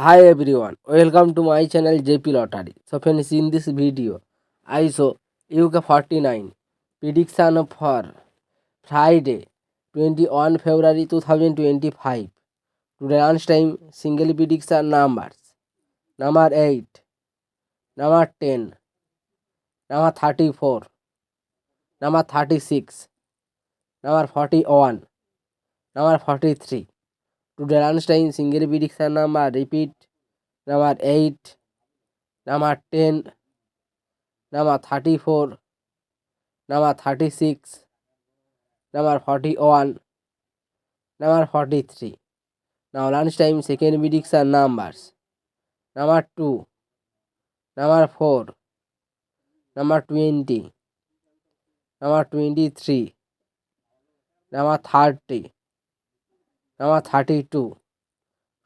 Hi everyone, welcome to my channel JP Lottery. So friends, in this video, I show UK 49 prediction for Friday 21 February 2025. Today lunchtime single prediction numbers number 8, number 10, number 34, number 36, number 41, number 43. Today lunchtime single prediction number repeat number 8, number 10, number 34, number 36, number 41, number 43. Now lunchtime second prediction numbers number 2, number 4, number 20, number 23, number 30, number 32.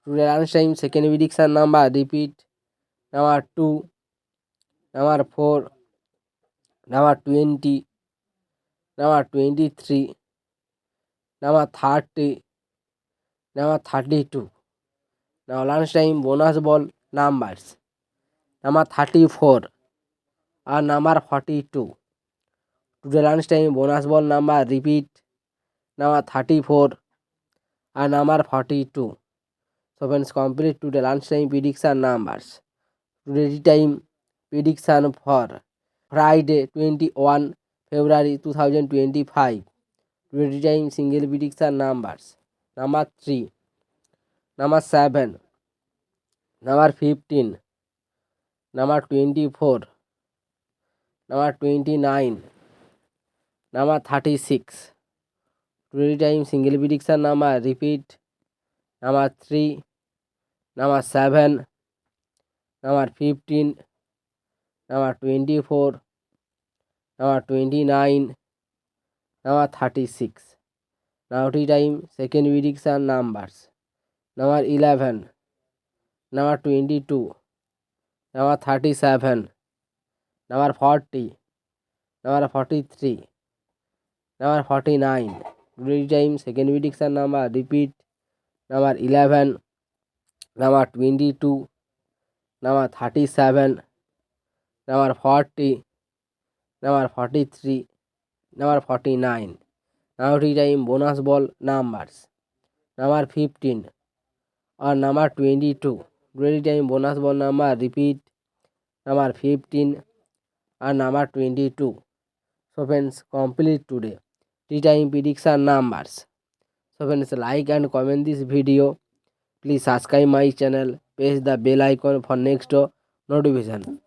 Today lunchtime second prediction number repeat number 2, number 4, number 20, number 23, number 30, number 32. Now lunchtime bonus ball numbers number 34 and number 42. Today lunchtime bonus ball number repeat number 34 and number 42. So friends, complete today lunchtime prediction numbers. Today time prediction for Friday 21 February 2025. Today time single prediction numbers number 3, number 7, number 15, number 24, number 29, number 36. Today time single prediction number repeat number 3, number 7, number 15, number 24, number 29, number 36. Now today time second prediction numbers number 11, number 22, number 37, number 40, number 43, number 49. Today time second prediction number repeat number 11, number 22, number 37, number 40, number 43, number 49. Now today time bonus ball numbers number 15 or number 22. Today time bonus ball number repeat number 15 and number 22. So friends, complete today tea time prediction numbers. So friends, like and comment this video. Please subscribe my channel. Press the bell icon for next notification.